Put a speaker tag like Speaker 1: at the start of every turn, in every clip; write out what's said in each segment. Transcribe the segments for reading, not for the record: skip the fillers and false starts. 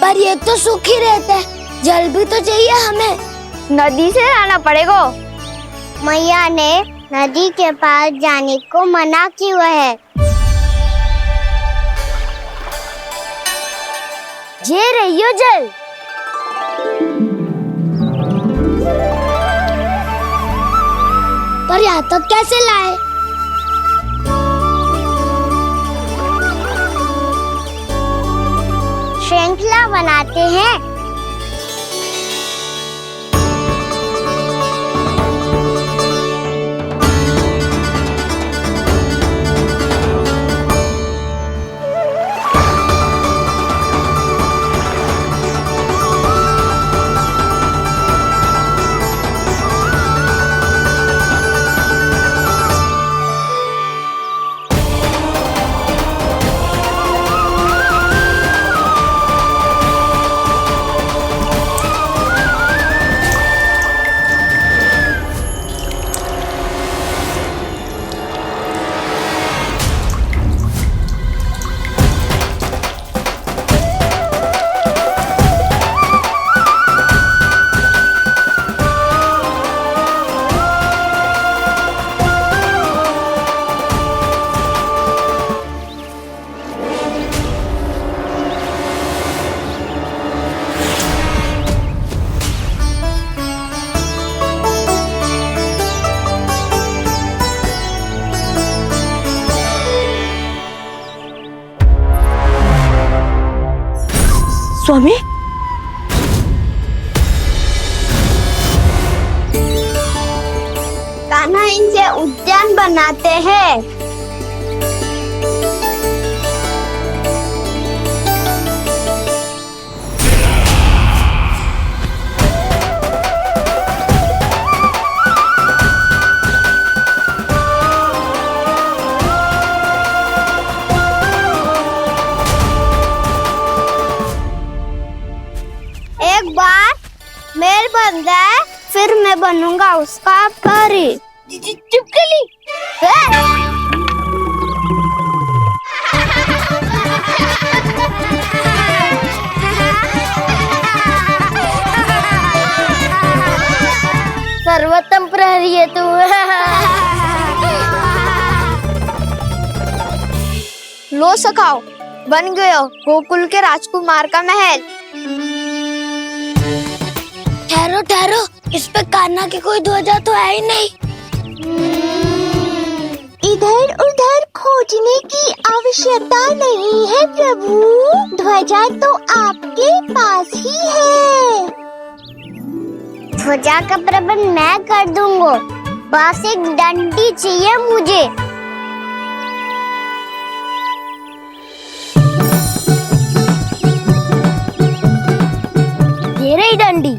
Speaker 1: पर ये तो सूख ही रहते हैं, जल भी तो चाहिए हमें।
Speaker 2: नदी से लाना पड़ेगा।
Speaker 3: मैया ने नदी के पास जाने को मना किया है।
Speaker 1: ये रहियो जल। पर यहाँ तक कैसे लाए?
Speaker 3: श्रृंखला बनाते हैं।
Speaker 2: स्वामी,
Speaker 3: कान्हा इनसे उद्यान बनाते हैं। एक बार मेल बन जाए फिर मैं बनूंगा उसका परी।
Speaker 1: चुपकली। सर्वोत्तम प्रहरी है तू।
Speaker 2: लो सखाओ, बन गयो गोकुल के राजकुमार का महल।
Speaker 1: ठहरो ठहरो, इस पे कान्हा की कोई ध्वजा तो है ही नहीं।
Speaker 3: इधर उधर खोजने की आवश्यकता नहीं है प्रभु, ध्वजा तो आपके पास ही है। ध्वजा का प्रबंध मैं कर दूंगा, बस एक डंडी चाहिए मुझे।
Speaker 1: ये रही डंडी।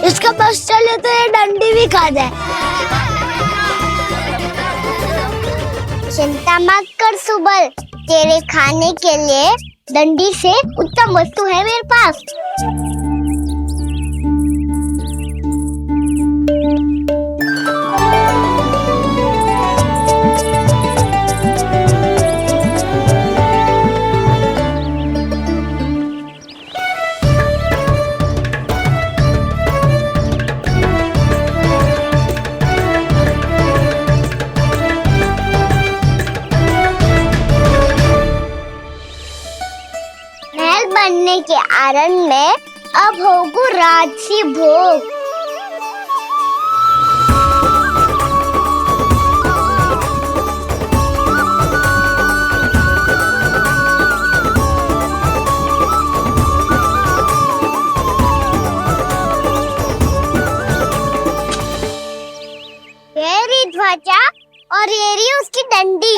Speaker 1: इसका बस चले तो ये डंडी भी खा जाए।
Speaker 3: चिंता मत कर सुबल, तेरे खाने के लिए डंडी से उत्तम वस्तु है मेरे पास। बनने के आनंद में अब होगू राजसी भोग। ये रही ध्वजा और ये रही उसकी डंडी।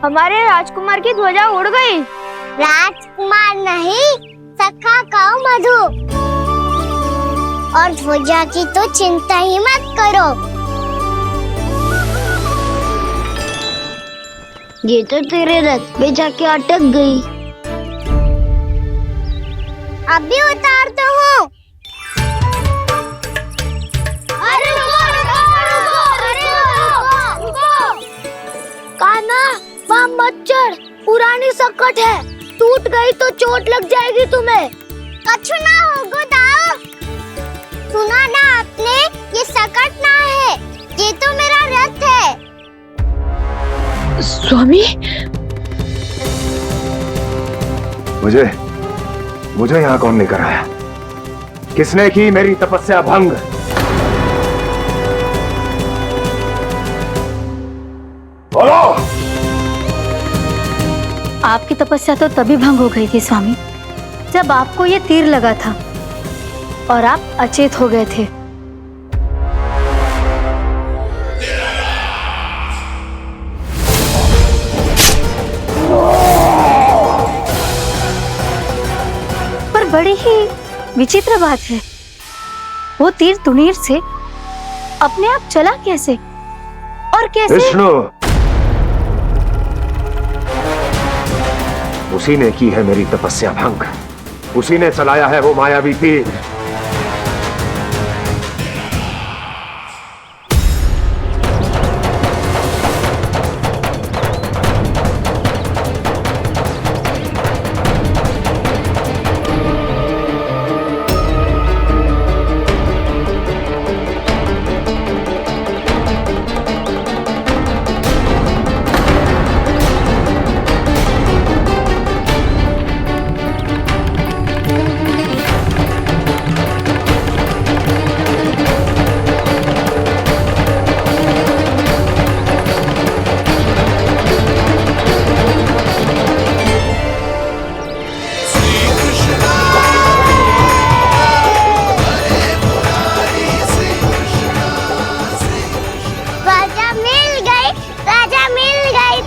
Speaker 2: हमारे राजकुमार की ध्वजा उड़ गई।
Speaker 3: राजकुमार नहीं, सखा कहो मधु। और ध्वजा की तो चिंता ही मत करो।
Speaker 1: ये तो तेरे रथ पे जाके अटक गई।
Speaker 3: अभी उतारता हूँ। अरे
Speaker 1: कान्हा, वहाँ मत चढ़, पुरानी सकट है, टूट गई तो चोट लग जाएगी तुम्हें।
Speaker 3: कछु ना होगा दाऊ। सुना ना आपने, ये सकट ना है, ये तो मेरा रथ है।
Speaker 4: स्वामी,
Speaker 5: मुझे यहाँ कौन लेकर आया? किसने की मेरी तपस्या भंग? बोलो।
Speaker 4: आपकी तपस्या तो तभी भंग हो गई थी स्वामी, जब आपको ये तीर लगा था और आप अचेत हो गए थे। पर बड़ी ही विचित्र बात है, वो तीर तुनीर से अपने आप चला कैसे और कैसे?
Speaker 5: विष्णु, उसी ने की है मेरी तपस्या भंग, उसी ने चलाया है वो मायावी तीर।
Speaker 3: राजा मिल गई।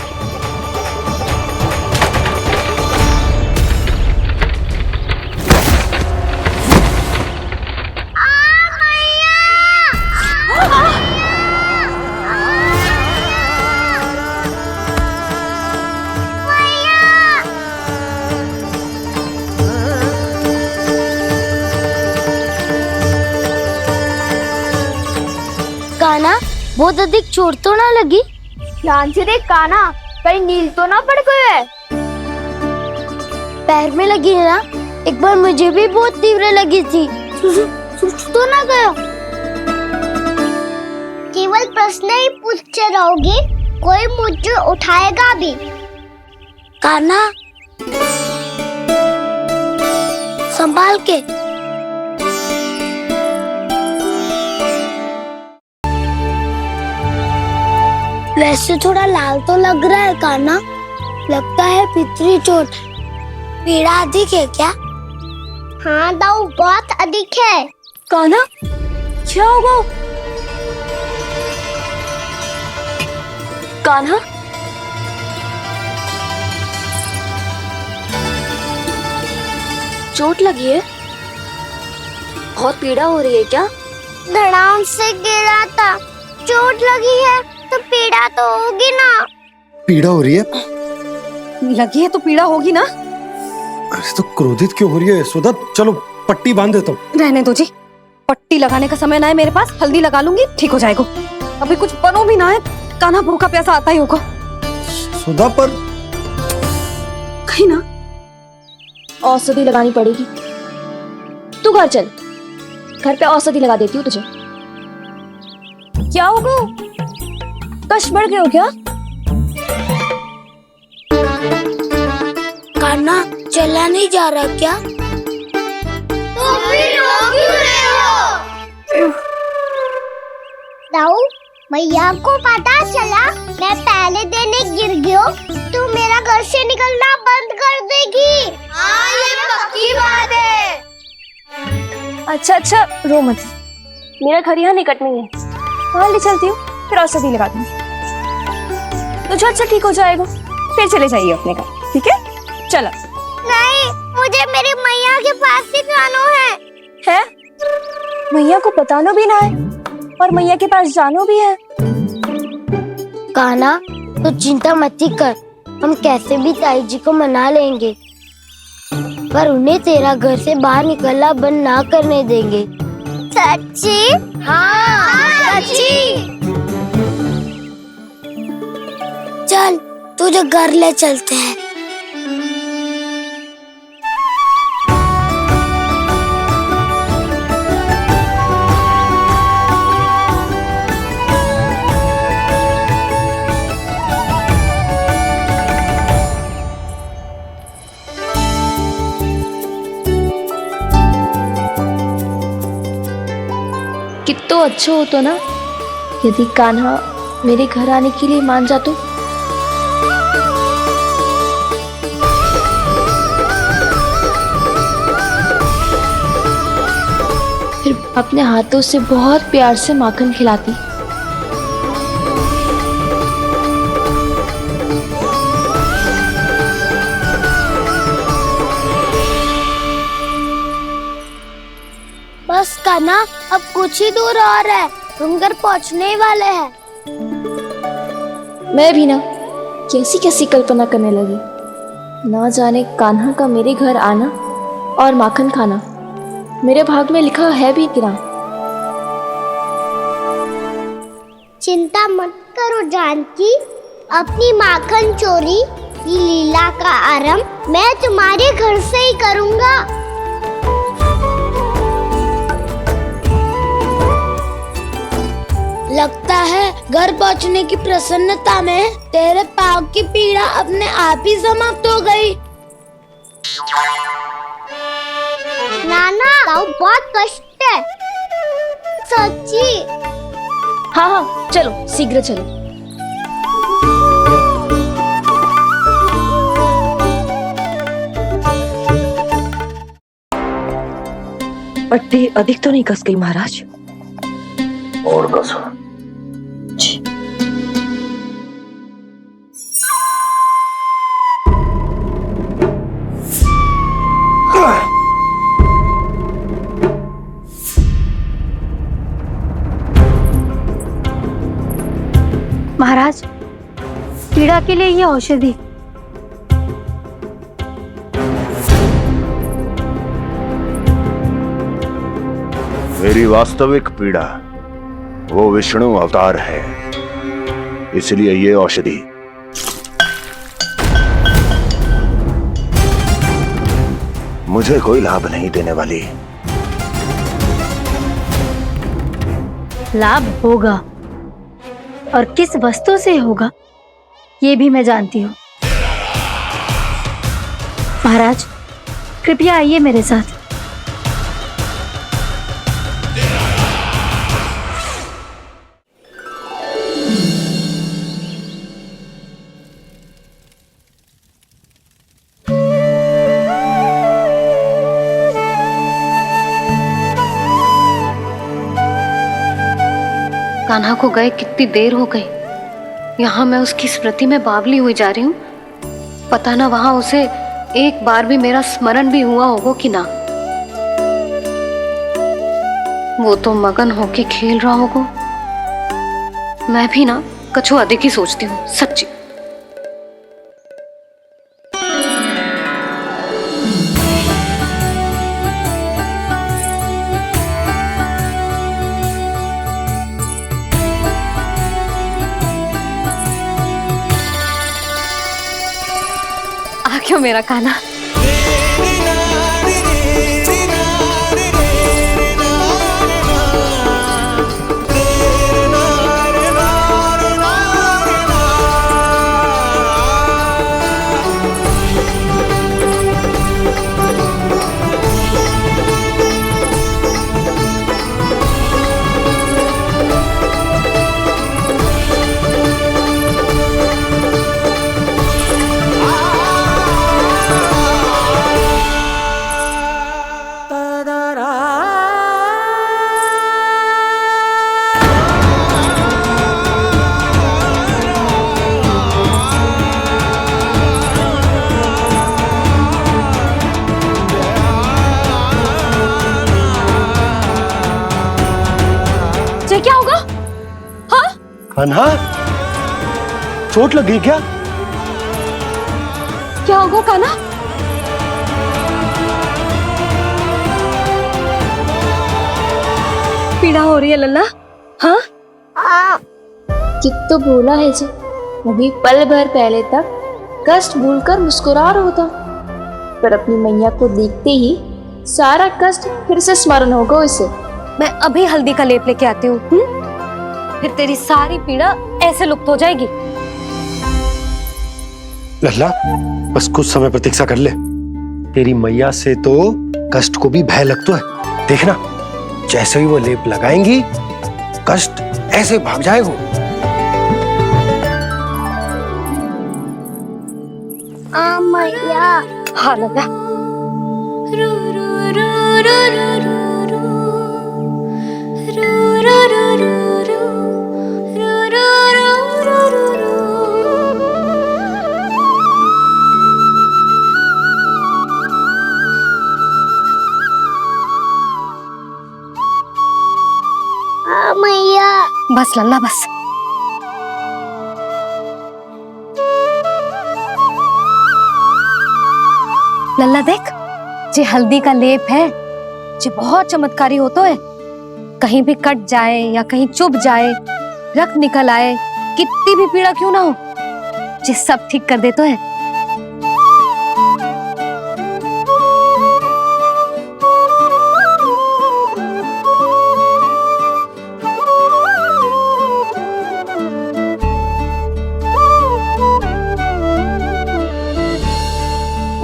Speaker 1: कान्हा, बहुत अधिक चोट तो ना लगी?
Speaker 2: ध्यान से देख कान्हा, कहीं नील तो ना पड़ गए है।
Speaker 1: पैर में लगी है ना? एक बार मुझे भी बहुत तीव्र लगी थी। सूझ तो ना गया?
Speaker 3: केवल प्रश्न ही पूछते रहोगे, कोई मुझे उठाएगा भी।
Speaker 1: कान्हा, संभाल के। वैसे थोड़ा लाल तो लग रहा है कान्हा, लगता है पितरी चोट। पीड़ा अधिक है क्या?
Speaker 3: हाँ दाऊ, बहुत अधिक है।
Speaker 4: कान्हा, क्या होगा? कान्हा, चोट लगी है? बहुत पीड़ा हो रही है क्या?
Speaker 3: धड़ाम से गिरा था, चोट लगी है तो पीड़ा तो होगी ना।
Speaker 6: पीड़ा हो रही है?
Speaker 4: लगी है तो पीड़ा होगी ना।
Speaker 6: अरे तो क्रोधित क्यों हो रही है यशोदा? चलो पट्टी बांध देता हूँ।
Speaker 4: रहने दो जी, पट्टी लगाने का समय ना है मेरे पास, हल्दी लगा लूंगी, ठीक हो जाएगा। अभी कुछ बनो भी ना है, कान्हा भूखा प्यासा आता ही होगा।
Speaker 6: सुधा पर
Speaker 4: कहीं ना औषधि लगानी पड़ेगी। तू घर चल, घर पे औषधि लगा देती हूँ तुझे। क्या होगा? कष्ट बढ़ गए हो क्या?
Speaker 1: कान्हा, चला नहीं जा रहा क्या?
Speaker 3: तो फिर रो क्यों रहे हो? दाऊ, मैया को पता चला मैं पहले दिन ही गिर गया तो मेरा घर से निकलना बंद कर देगी। हाँ, ये पक्की बात है।
Speaker 4: अच्छा, रो मत, मेरा घर यहाँ निकट में है, वहाँ ले चलती हूँ, फिर औषधि लगा दूंगी तो झट से ठीक हो जाएगा। फिर चले जाइए अपने घर, ठीक है? चलो।
Speaker 3: नहीं, मुझे मेरी मैया के पास ही जाना है।
Speaker 4: मैया को बताना भी ना है और मैया के पास जानो भी है।
Speaker 1: कान्हा, तो चिंता मत ही कर, हम कैसे भी ताई जी को मना लेंगे, पर उन्हें तेरा घर से बाहर निकलना बंद ना करने देंगे।
Speaker 3: सच्ची? हाँ, सच्ची।
Speaker 1: चल तुझे घर ले चलते हैं।
Speaker 4: कितना अच्छा हो तो ना यदि कान्हा मेरे घर आने के लिए मान जा तो। फिर अपने हाथों से बहुत प्यार से माखन खिलाती।
Speaker 1: बस कान्हा, अब कुछ ही दूर और है, तुम घर पहुंचने ही वाले हैं।
Speaker 4: मैं भी ना कैसी कैसी कल्पना करने लगी। ना जाने कान्हा का मेरे घर आना और माखन खाना मेरे भाग में लिखा है भी कि ना।
Speaker 3: चिंता मत करो जानकी, अपनी माखन चोरी की लीला का आरंभ मैं तुम्हारे घर से ही करूंगा।
Speaker 1: लगता है घर पहुंचने की प्रसन्नता में तेरे पाँव की पीड़ा अपने आप ही समाप्त हो गई।
Speaker 3: नाना, पाँव बहुत कष्ट है। सच्ची?
Speaker 4: हाँ हाँ, चलो शीघ्र चलो।
Speaker 7: पट्टी अधिक तो नहीं कस गई महाराज?
Speaker 5: और कसो।
Speaker 8: महाराज, पीड़ा के लिए ये औषधि।
Speaker 5: मेरी वास्तविक पीड़ा वो विष्णु अवतार है, इसलिए ये औषधि। मुझे कोई लाभ नहीं देने वाली।
Speaker 8: लाभ होगा, और किस वस्तु से होगा ये भी मैं जानती हूँ। महाराज, कृपया आइए मेरे साथ।
Speaker 9: कान्हा को गए कितनी देर हो गई। यहाँ मैं उसकी स्मृति में बावली हुई जा रही हूँ। पता ना वहां उसे एक बार भी मेरा स्मरण भी हुआ होगा कि ना। वो तो मगन होके खेल रहा होगा। मैं भी ना कछु अधिक ही सोचती हूँ, सच्ची। आ क्यों मेरा कान्हा।
Speaker 6: कान्हा, चोट लग गई क्या?
Speaker 4: क्या होगा कान्हा? पीड़ा हो रही है लल्ला? हाँ, कित तो बोला है जी, अभी पल भर पहले तक कष्ट भूलकर मुस्कुरा रहा था, पर अपनी मैया को देखते ही सारा कष्ट फिर से स्मरण होगा उसे।
Speaker 8: मैं अभी हल्दी का लेप लेके आती हूँ, फिर तेरी सारी पीड़ा ऐसे लुप्त हो जाएगी।
Speaker 6: लल्ला, बस कुछ समय प्रतीक्षा कर ले। तेरी मैया से तो कष्ट को भी भय लगता है। देखना, जैसे ही वो लेप लगाएंगी, कष्ट ऐसे भाग जाएगा।
Speaker 3: मैया।
Speaker 8: हाँ लल्ला।
Speaker 3: मैया।
Speaker 8: बस लल्ला बस। लल्ला देख, जे हल्दी का लेप है, जे बहुत चमत्कारी होता है। कहीं भी कट जाए या कहीं चुभ जाए, रक्त निकल आए, कितनी भी पीड़ा क्यों ना हो, जे सब ठीक कर देता है।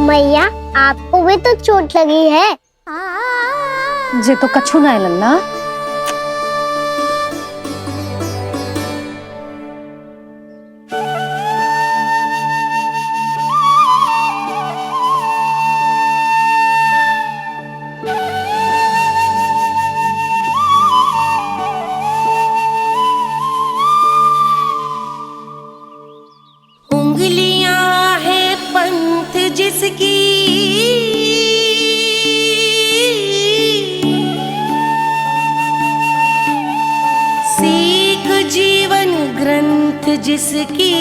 Speaker 3: मैया, आपको भी तो चोट लगी है।
Speaker 8: जे तो कछु ना है लल्ला।
Speaker 10: उंगलियां है पंथ जिसकी, सीख जीवन ग्रंथ जिसकी,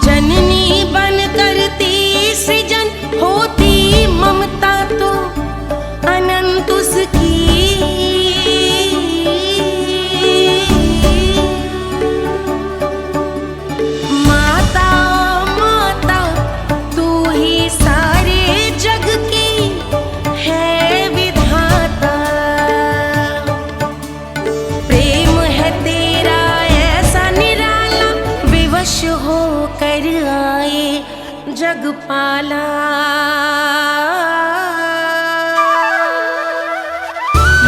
Speaker 10: जननी बन करती सृजन होती ममता तो अनंत उसकी। माता माता तू ही सारे जग की है विधाता, प्रेम है तेरा ऐसा निराला, विवश हो कर आए जग पाला।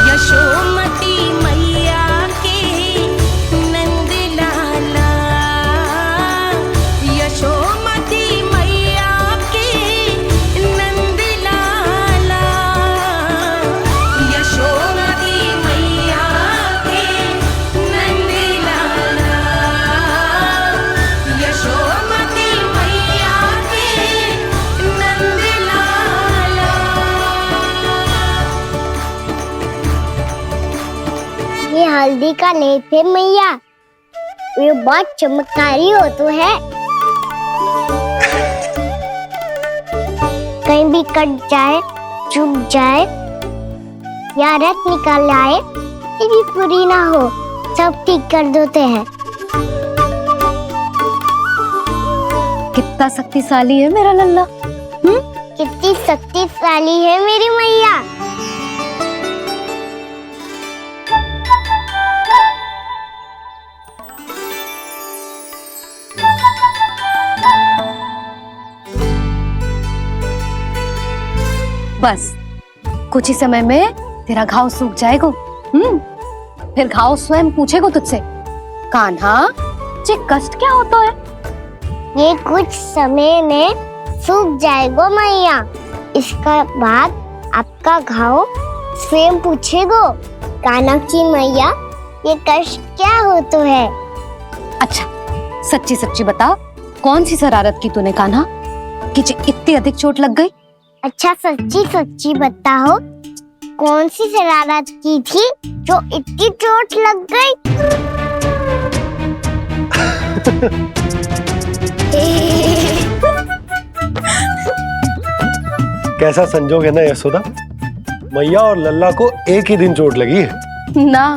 Speaker 10: यशोमती मैया के नंद लाला, यशोमती मैया के नंद लाला, यशोमती मैया के नंद लाला, यशोमती मैया के नंद लाला।
Speaker 3: ये हल्दी का लेप है मैया, ये बहुत चमत्कारी हो तो है। कहीं भी कट जाए, चुभ जाए या रक्त निकल आए, ये भी पूरी ना हो, सब ठीक कर देते हैं।
Speaker 8: कितना शक्तिशाली है मेरा लल्ला।
Speaker 3: कितनी शक्तिशाली है मेरी मैया।
Speaker 8: बस कुछ ही समय में तेरा घाव सूख जाएगा। फिर घाव स्वयं पूछेगा तुझसे, कान्हा जे कष्ट क्या होता है?
Speaker 3: ये कुछ समय में सूख जाएगा मैया। इसका बाद आपका घाव स्वयं पूछेगो, कानाक्षी मैया ये कष्ट क्या होता है?
Speaker 8: अच्छा सच्ची सच्ची बता, कौन सी शरारत की तूने कान्हा कि इतनी अधिक चोट लग गई?
Speaker 3: अच्छा सच्ची सच्ची बताओ, कौन सी शरारत की थी जो इतनी चोट लग गई?
Speaker 6: कैसा संजोग है ना यशोदा, मैया और लल्ला को एक ही दिन चोट लगी है।
Speaker 8: ना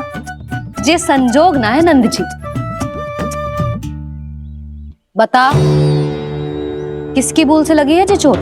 Speaker 8: जे संजोग ना है नंद जी। बता किसकी भूल से लगी है जे चोट?